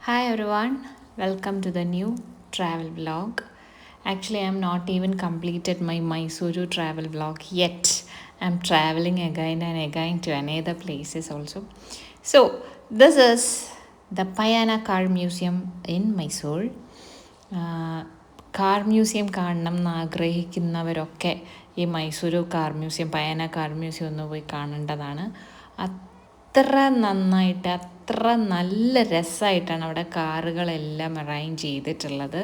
Hi everyone, welcome to the new travel vlog. Actually, I'm not even completed my Mysuru travel vlog yet. I'm traveling again and again to another places also. So, this is the Payana Car Museum in Mysore. Car museum കാണണം എന്ന് ആഗ്രഹിക്കുന്നവരൊക്കെ ഈ Mysuru car museum Payana car museum ഒന്ന് പോയി കാണേണ്ടതാണ്. അത്ര നന്നായിട്ട് അത്ര നല്ല രസമായിട്ടാണ് അവിടെ കാറുകളെല്ലാം അറേഞ്ച് ചെയ്തിട്ടുള്ളത്.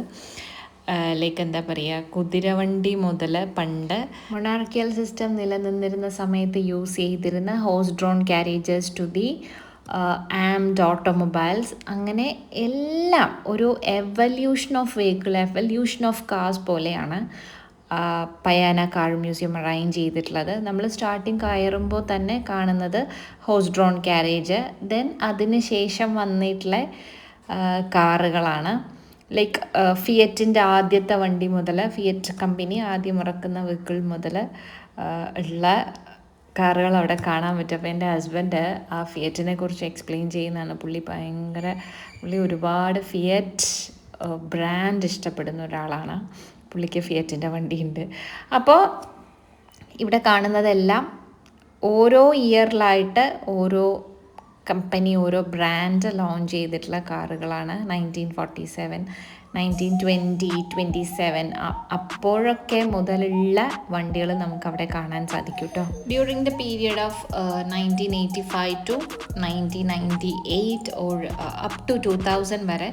ലൈക്ക് എന്താ പറയുക, കുതിരവണ്ടി മുതൽ പണ്ട് മൊണാർക്കിയൽ സിസ്റ്റം നിലനിന്നിരുന്ന സമയത്ത് യൂസ് ചെയ്തിരുന്ന horse drawn carriages to the armed automobiles, അങ്ങനെ എല്ലാം ഒരു evolution of vehicle, evolution of cars പോലെയാണ് പയാന കാർ മ്യൂസിയം അറേഞ്ച് ചെയ്തിട്ടുള്ളത്. നമ്മൾ സ്റ്റാർട്ടിങ് കയറുമ്പോൾ തന്നെ കാണുന്നത് ഹോഴ്സ് ഡ്രോൺ ക്യാരേജ്, ദെൻ അതിന് ശേഷം വന്നിട്ടുള്ള കാറുകളാണ്. ലൈക്ക് ഫിയറ്റിൻ്റെ ആദ്യത്തെ വണ്ടി മുതൽ, ഫിയറ്റ് കമ്പനി ആദ്യം ഇറക്കുന്ന വെഹിക്കിൾ മുതൽ ഉള്ള കാറുകൾ അവിടെ കാണാൻ പറ്റും. അപ്പോൾ എൻ്റെ ഹസ്ബൻഡ് ആ ഫിയറ്റിനെ കുറിച്ച് എക്സ്പ്ലെയിൻ ചെയ്യുന്നതാണ്. പുള്ളി ഒരുപാട് ഫിയറ്റ് ബ്രാൻഡ് ഇഷ്ടപ്പെടുന്ന ഒരാളാണ്. പുള്ളിക്ക് ഫിയറ്റിൻ്റെ വണ്ടിയുണ്ട്. അപ്പോൾ ഇവിടെ കാണുന്നതെല്ലാം ഓരോ ഇയറിലായിട്ട് ഓരോ കമ്പനി, ഓരോ ബ്രാൻഡ് ലോഞ്ച് ചെയ്തിട്ടുള്ള കാറുകളാണ്. 1947, 1920, 27 അപ്പോഴൊക്കെ മുതലുള്ള വണ്ടികൾ നമുക്കവിടെ കാണാൻ സാധിക്കും കേട്ടോ. During the period of 1985 to 1998 or up to 2000 വരെ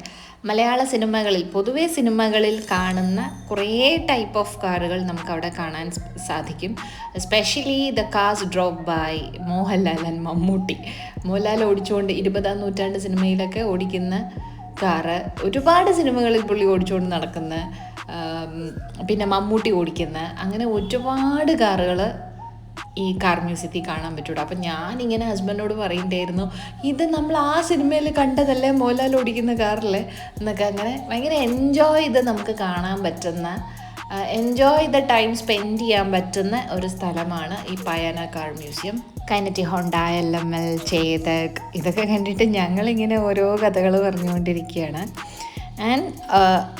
മലയാള സിനിമകളിൽ, പൊതുവേ സിനിമകളിൽ കാണുന്ന കുറേ ടൈപ്പ് ഓഫ് കാറുകൾ നമുക്കവിടെ കാണാൻ സാധിക്കും. Especially the cars drop by Mohanlal and Mammootty. Mohanlal ഓടിച്ചുകൊണ്ട് 20-ാം നൂറ്റാണ്ട് സിനിമയിലൊക്കെ ഓടിക്കുന്ന കാറ് ഒരുപാട് സിനിമകളിൽ പുള്ളി ഓടിച്ചുകൊണ്ട് നടക്കുന്ന, പിന്നെ മമ്മൂട്ടി ഓടിക്കുന്ന, അങ്ങനെ ഒരുപാട് കാറുകൾ ഈ കാർ മ്യൂസിയത്തിൽ കാണാൻ പറ്റുള്ളൂ. അപ്പം ഞാനിങ്ങനെ ഹസ്ബൻഡിനോട് പറയണ്ടായിരുന്നു, ഇത് നമ്മൾ ആ സിനിമയിൽ കണ്ടതല്ലേ മോഹൻലാൽ ഓടിക്കുന്ന കാറല്ലേ എന്നൊക്കെ. അങ്ങനെ ഭയങ്കര എൻജോയ് ചെയ്ത് നമുക്ക് കാണാൻ പറ്റുന്ന, എൻജോയ് ദ ടൈം സ്പെൻഡ് ചെയ്യാൻ പറ്റുന്ന ഒരു സ്ഥലമാണ് ഈ Payana car museum. Kinetic, Honda, LML, Chetak, ഇതൊക്കെ കണ്ടിട്ട് ഞങ്ങളിങ്ങനെ ഓരോ കഥകൾ പറഞ്ഞുകൊണ്ടിരിക്കുകയാണ്. ആൻഡ്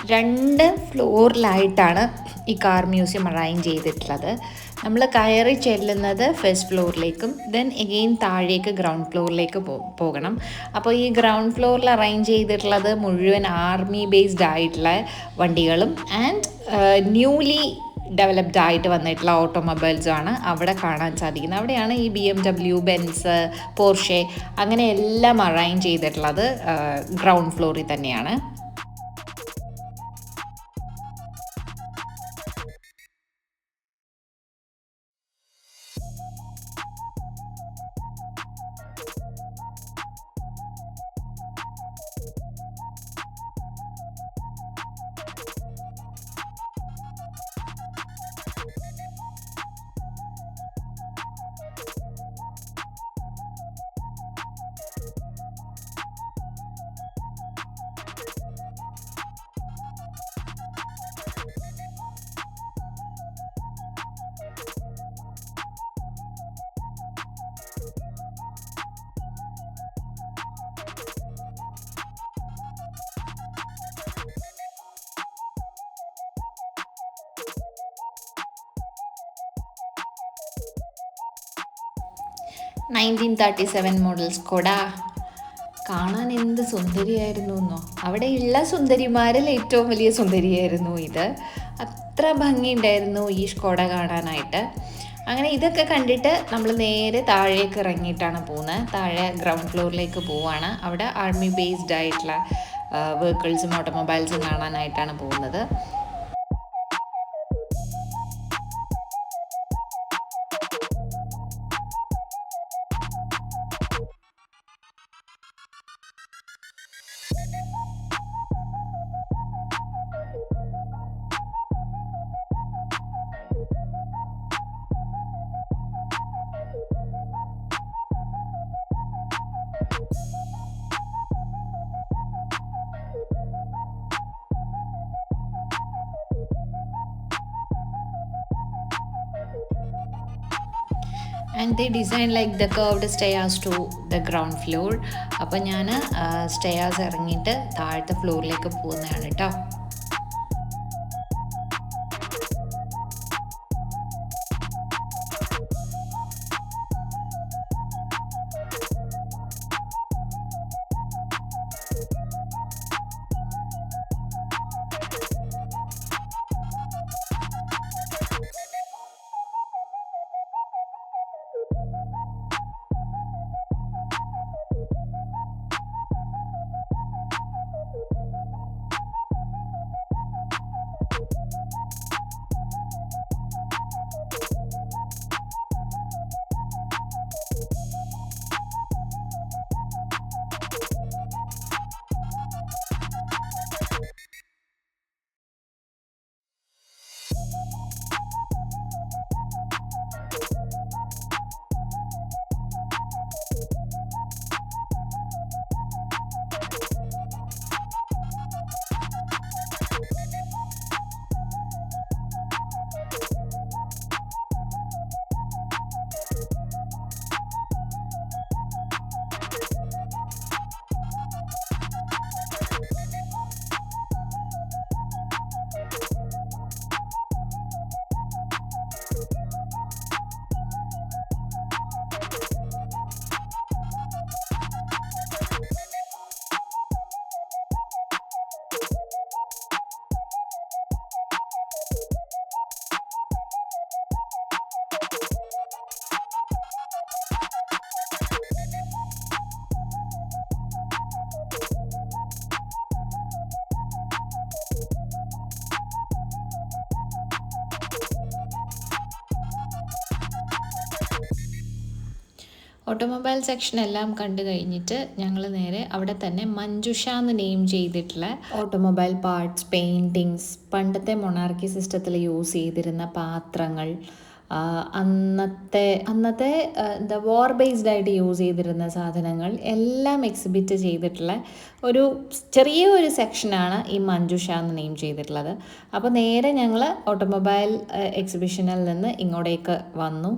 2 ഫ്ലോറിലായിട്ടാണ് ഈ കാർ മ്യൂസിയം അറേഞ്ച് ചെയ്തിട്ടുള്ളത്. നമ്മൾ കയറി ചെല്ലുന്നത് ഫസ്റ്റ് ഫ്ലോറിലേക്കും ദെൻ എഗെയിൻ താഴേക്ക് ഗ്രൗണ്ട് ഫ്ലോറിലേക്ക് പോകണം. അപ്പോൾ ഈ ഗ്രൗണ്ട് ഫ്ലോറിൽ അറേഞ്ച് ചെയ്തിട്ടുള്ളത് മുഴുവൻ ആർമി ബേസ്ഡ് ആയിട്ടുള്ള വണ്ടികളും ആൻഡ് ന്യൂലി ഡെവലപ്ഡ് ആയിട്ട് വന്നിട്ടുള്ള ഓട്ടോമൊബൈൽസുമാണ് അവിടെ കാണാൻ സാധിക്കുന്നത്. അവിടെയാണ് ഈ BMW, ബെൻസ്, പോർഷെ അങ്ങനെ എല്ലാം അറേഞ്ച് ചെയ്തിട്ടുള്ളത് ഗ്രൗണ്ട് ഫ്ലോറിൽ തന്നെയാണ്. (1937) മോഡൽ സ്കോഡ കാണാൻ എന്ത് സുന്ദരിയായിരുന്നു എന്നോ. അവിടെയുള്ള സുന്ദരിമാരിൽ ഏറ്റവും വലിയ സുന്ദരിയായിരുന്നു ഇത്. അത്ര ഭംഗിയുണ്ടായിരുന്നു ഈ സ്കോഡ കാണാനായിട്ട്. അങ്ങനെ ഇതൊക്കെ കണ്ടിട്ട് നമ്മൾ നേരെ താഴേക്ക് ഇറങ്ങിയിട്ടാണ് പോകുന്നത്. താഴെ ഗ്രൗണ്ട് ഫ്ലോറിലേക്ക് പോവുകയാണ്. അവിടെ ആർമി ബേസ്ഡ് ആയിട്ടുള്ള വെഹിക്കിൾസും ഓട്ടോമൊബൈൽസും കാണാനായിട്ടാണ് പോകുന്നത്. And they design like the curved stairs to the ground floor. അപ്പോൾ ഞാൻ സ്റ്റെയർസ് ഇറങ്ങിയിട്ട് താഴത്തെ ഫ്ലോറിലേക്ക് പോകുന്നതാണ് കേട്ടോ. ഓട്ടോമൊബൈൽ സെക്ഷൻ എല്ലാം കണ്ടു കഴിഞ്ഞിട്ട് ഞങ്ങൾ നേരെ അവിടെ തന്നെ മഞ്ജുഷ എന്ന് നെയിം ചെയ്തിട്ടുള്ള ഓട്ടോമൊബൈൽ പാർട്സ്, പെയിൻറ്റിങ്സ്, പണ്ടത്തെ മൊണാർക്കി സിസ്റ്റത്തിൽ യൂസ് ചെയ്തിരുന്ന പാത്രങ്ങൾ, അന്നത്തെ എന്താ വാർ ബേസ്ഡ് ആയിട്ട് യൂസ് ചെയ്തിരുന്ന സാധനങ്ങൾ എല്ലാം എക്സിബിറ്റ് ചെയ്തിട്ടുള്ള ഒരു ചെറിയ സെക്ഷനാണ് ഈ മഞ്ജുഷ എന്ന് നെയിം ചെയ്തിട്ടുള്ളത്. അപ്പോൾ നേരെ ഞങ്ങൾ ഓട്ടോമൊബൈൽ എക്സിബിഷനിൽ നിന്ന് ഇങ്ങോട്ടേക്ക് വന്നു.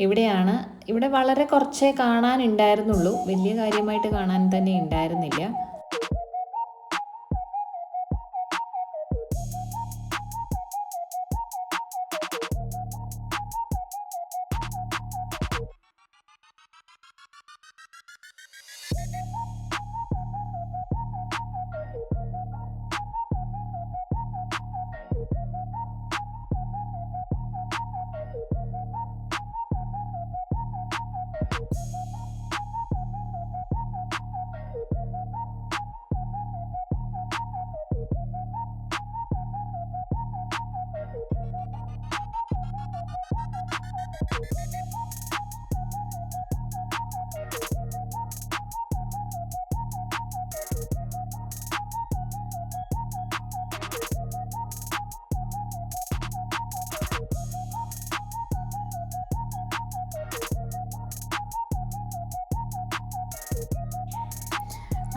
ഇവിടെ വളരെ കുറച്ചേ കാണാനുണ്ടായിരുന്നുള്ളൂ, വലിയ കാര്യമായിട്ട് കാണാൻ തന്നെ ഉണ്ടായിരുന്നില്ല.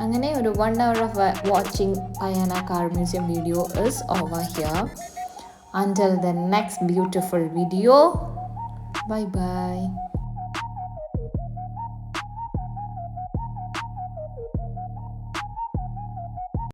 അങ്ങനെ ഒരു 1 hour of watching Payana Car Museum video is over here. Until the next beautiful video, bye bye.